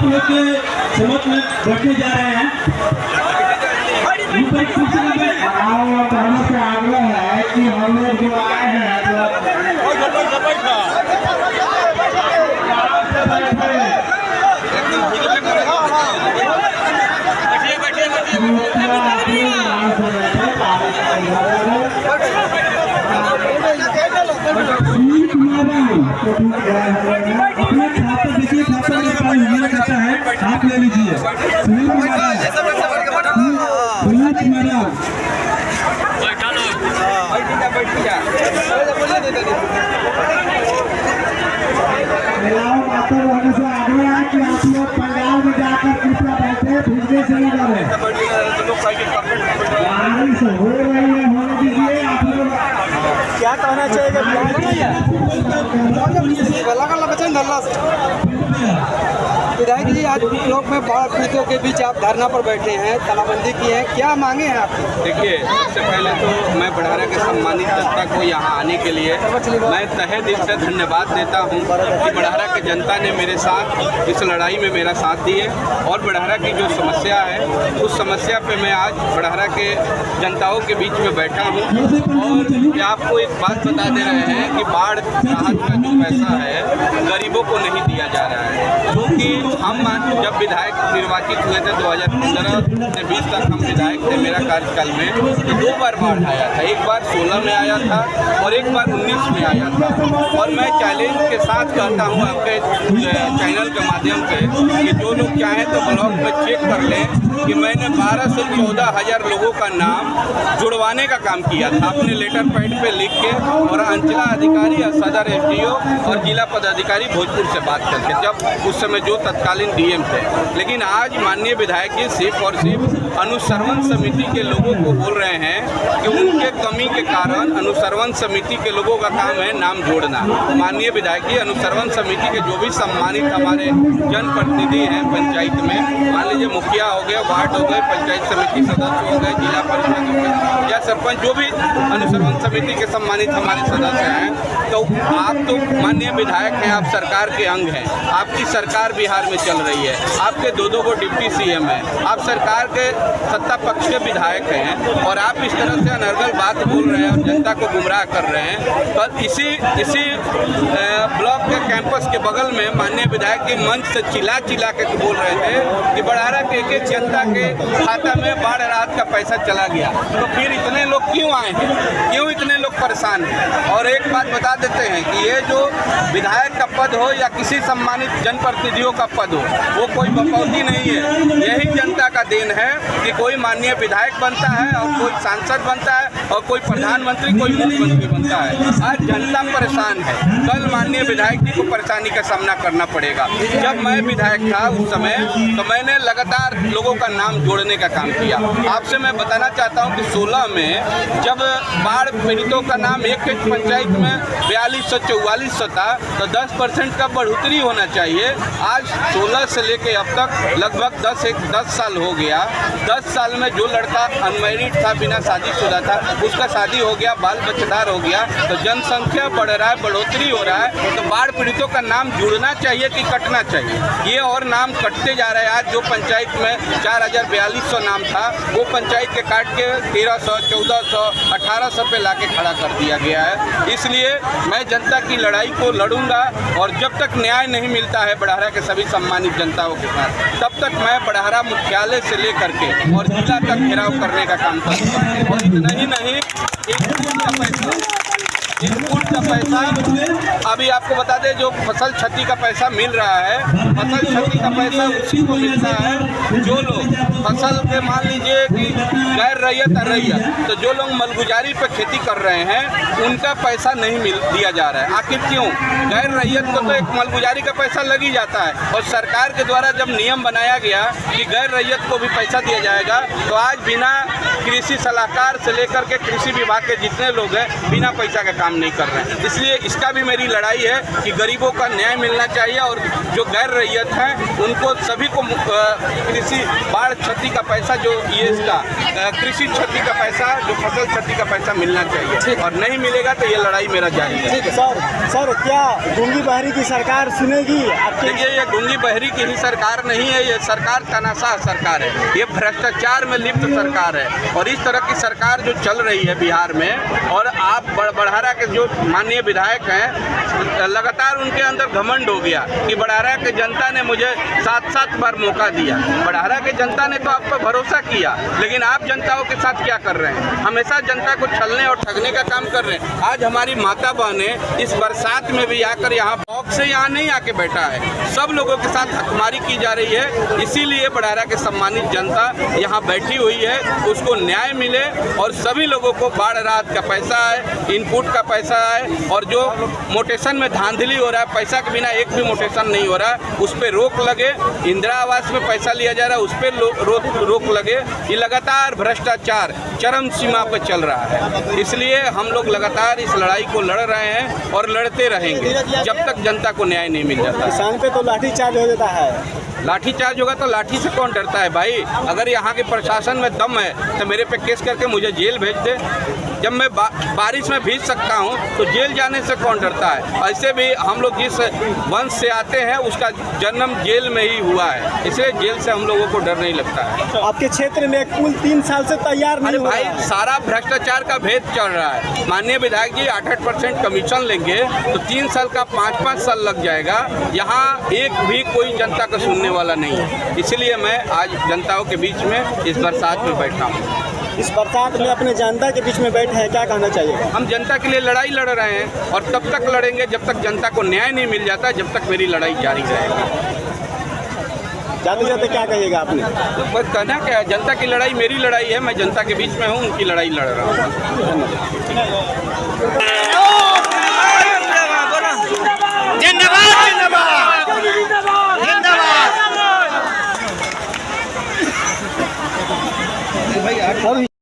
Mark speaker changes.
Speaker 1: लोग के समक्ष में बैठने जा रहे हैं।
Speaker 2: कहने से आग्रह है कि हम लोग जो आए हैं
Speaker 1: अपने छात्र देखिए, छात्र के पास हिम्मत रहता है, आप ले लीजिए। सुनील कुमार
Speaker 2: बातों होने से आग्रह है कि आप लोग पंडाल में जाकर कृपया बैठे, भीगने से नहीं डरे। बारिश हो रही है, होने दीजिए। आप लोग
Speaker 3: क्या कहना चाहिए? विधायक जी, आज लोग में बाढ़ पीड़ितों के बीच आप धरना पर बैठे हैं, तालाबंदी की है, क्या मांगे हैं आप?
Speaker 4: देखिए, सबसे पहले तो मैं बढ़ारा के सम्मानित जनता को यहाँ आने के लिए मैं तहे दिल से धन्यवाद देता हूँ कि बढ़ारा की जनता ने मेरे साथ इस लड़ाई में मेरा साथ दिए और बढ़ारा की जो समस्या है उस समस्या पे मैं आज बढ़ारा के जनताओं के बीच में बैठा हूँ। और आपको एक बात बता दे रहे हैं कि बाढ़ राहत का जो पैसा है गरीबों को नहीं दिया जा रहा है, क्योंकि हम जब विधायक निर्वाचित हुए थे 2015 से 20 तक हम विधायक थे मेरा कार्यकाल में, तो 2 बार बाढ़ आया था। एक बार 16 में आया था और एक बार 19 में आया था। और मैं चैलेंज के साथ कहता हूँ आपके चैनल के माध्यम से कि जो लोग चाहें तो ब्लॉग में चेक कर लें कि मैंने 12 से 14 हज़ार लोगों का नाम जुड़वाने का काम किया था अपने लेटर पैड पे लिख के, और अंचलाधिकारी और सदर SDO और जिला पदाधिकारी भोजपुर से बात करके, जब उस समय जो तत्कालीन DM थे। लेकिन आज माननीय विधायक जी सिर्फ और सिर्फ अनुश्रवण समिति के लोगों को बोल रहे हैं कि उनके कमी के कारण अनुश्रवण समिति के लोगों का काम है नाम जोड़ना। माननीय विधायक जी, अनुश्रवण समिति के जो भी सम्मानित हमारे जनप्रतिनिधि हैं पंचायत में, मान लीजिए मुखिया हो गए, वार्ड हो गए, पंचायत समिति सदस्य हो गए, जिला परिषद हो गए या सरपंच, जो भी अनुश्रवण समिति के सम्मानित हमारे सदस्य हैं, तो आप तो माननीय विधायक हैं, आप सरकार के अंग हैं, आपकी सरकार बिहार में चल रही है, आपके 2-2 को डिप्टी CM हैं, आप सरकार के सत्ता पक्ष के विधायक हैं और आप इस तरह से अनर्गल बात बोल रहे हैं और जनता को गुमराह कर रहे हैं। पर इसी ब्लॉक के कैंपस के बगल में माननीय विधायक की मंच से चिल्ला के बोल रहे थे कि बढ़ारा के एक जनता के खाता में बाढ़ राहत का पैसा चला गया, तो फिर इतने लोग क्यों आए हैं, क्यों इतने लोग परेशान हैं? और एक बात बता देते हैं कि ये जो विधायक का पद हो या किसी सम्मानित जनप्रतिनिधियों का पद हो, वो कोई बपौती नहीं है। यही जनता का देन है कि कोई माननीय विधायक बनता है और कोई सांसद बनता है और कोई प्रधानमंत्री, कोई मुख्यमंत्री बनता है। आज जनता परेशान है, कल माननीय विधायक जी को परेशानी का सामना करना पड़ेगा। जब मैं विधायक था उस समय तो मैंने लगातार लोगों का नाम जोड़ने का काम किया। आपसे मैं बताना चाहता हूं कि 16 में जब बाढ़ पीड़ितों का नाम एक पंचायत में 4244 था, तो 10% का बढ़ोतरी होना चाहिए। आज 16 से लेके अब तक लगभग 10 साल हो गया। 10 साल में जो लड़का अनमैरिड था, बिना शादीशुदा था, उसका शादी हो गया, बाल बच्चेदार हो गया, तो जनसंख्या बढ़ रहा है, बढ़ोतरी हो रहा है। तो बाढ़ पीड़ितों का नाम जुड़ना चाहिए कि कटना चाहिए? ये और नाम कटते जा रहे हैं। आज जो पंचायत में 4042 नाम था, वो पंचायत के काट के 1300, 1400, 1800 पे लाके खड़ा कर दिया गया है। इसलिए मैं जनता की लड़ाई को लड़ूंगा और जब तक न्याय नहीं मिलता है बढ़ारा के सभी सम्मानित जनताओं के साथ, तब तक मैं बढ़ारा मुख्यालय से लेकर के और जिला तक घेराव करने का काम करूँगा। और इतना ही नहीं, एक फुट का पैसा अभी आपको बता दें, जो फसल क्षति का पैसा मिल रहा है, फसल क्षति का पैसा उसी को मिलता है जो लोग फसल के, मान लीजिए कि गैर रैयत और रैयत, तो जो लोग मलगुजारी पर खेती कर रहे हैं उनका पैसा नहीं दिया जा रहा है। आखिर क्यों? गैर रैयत को तो एक मलगुजारी का पैसा लग ही जाता है, और सरकार के द्वारा जब नियम बनाया गया कि गैर रैयत को भी पैसा दिया जाएगा, तो आज बिना कृषि सलाहकार से लेकर के कृषि विभाग के जितने लोग हैं बिना पैसा के काम काम नहीं कर रहे हैं। इसलिए इसका भी मेरी लड़ाई है कि गरीबों का न्याय मिलना चाहिए और जो गैर रैयत हैं उनको सभी को कृषि बाढ़ क्षति का पैसा जो ये इसका कृषि क्षति का पैसा जो फसल क्षति का पैसा मिलना चाहिए और नहीं मिलेगा तो ये लड़ाई मेरा जारी है।
Speaker 2: सर क्या गूंगी बहरी की सरकार सुनेगी?
Speaker 4: देखिए ये गूंगी बहरी की ही सरकार नहीं है, ये सरकार तानाशाह सरकार है, ये भ्रष्टाचार में लिप्त सरकार है और इस तरह की सरकार जो चल रही है बिहार में और आप बड़हरा के जो माननीय विधायक हैं लगातार उनके अंदर घमंड हो गया कि बड़हरा के जनता ने मुझे 7-7 बार मौका दिया। बड़हरा के जनता ने तो आप पर भरोसा किया, लेकिन आप जनताओं के साथ क्या कर रहे हैं? हमेशा जनता को छलने और ठगने का काम कर रहे हैं। आज हमारी माता बहनें इस बरसात में भी आकर यहाँ बॉक से यहाँ नहीं आके बैठा है, सब लोगों के साथ हकमारी की जा रही है। इसीलिए बड़हरा के सम्मानित जनता यहाँ बैठी हुई है, उसको न्याय मिले और सभी लोगों को बाढ़ राहत का पैसा है, इनपुट का पैसा है और जो मोटेशन में धांधली हो रहा है, पैसा के बिना एक भी मोटेशन नहीं हो रहा है, उस पर रोक लगे। इंदिरा आवास में पैसा लिया जा रहा है, उस पर रोक लगे। ये लगातार भ्रष्टाचार चरम सीमा पर चल रहा है, इसलिए हम लोग लगातार इस लड़ाई को लड़ रहे हैं और लड़ते रहेंगे जब तक जनता को न्याय नहीं मिल जाता।
Speaker 2: किसान पे तो लाठीचार्ज हो जाता है।
Speaker 4: लाठीचार्ज होगा तो लाठी से कौन डरता है भाई? अगर यहाँ के प्रशासन में दम है तो मेरे पे केस करके मुझे जेल भेज दे। जब मैं बारिश में भीग सकता हूँ तो जेल जाने से कौन डरता है? ऐसे भी हम लोग जिस वंश से आते हैं उसका जन्म जेल में ही हुआ है, इसलिए जेल से हम लोगों को डर नहीं लगता है।
Speaker 2: आपके क्षेत्र में पुल 3 साल से तैयार नहीं हो रहा है।
Speaker 4: भाई सारा भ्रष्टाचार का भेद चल रहा है। माननीय विधायक जी 8-8% कमीशन लेंगे तो 3 साल का 5-5 साल लग जाएगा। यहाँ एक भी कोई जनता का सुनने वाला नहीं है, इसलिए मैं आज जनताओं के बीच में इस बरसात में बैठा हूँ।
Speaker 2: इस बरसात में अपने जनता के बीच में बैठे हैं, क्या कहना चाहिए?
Speaker 4: हम जनता के लिए लड़ाई लड़ रहे हैं और तब तक लड़ेंगे जब तक जनता को न्याय नहीं मिल जाता, जब तक मेरी लड़ाई जारी रहेगी।
Speaker 2: जाते जाते क्या कहिएगा आपने?
Speaker 4: तो बस कहना क्या है, जनता की लड़ाई मेरी लड़ाई है, मैं जनता के बीच में हूँ, उनकी लड़ाई लड़ रहा हूँ।
Speaker 2: जिंदाबाद।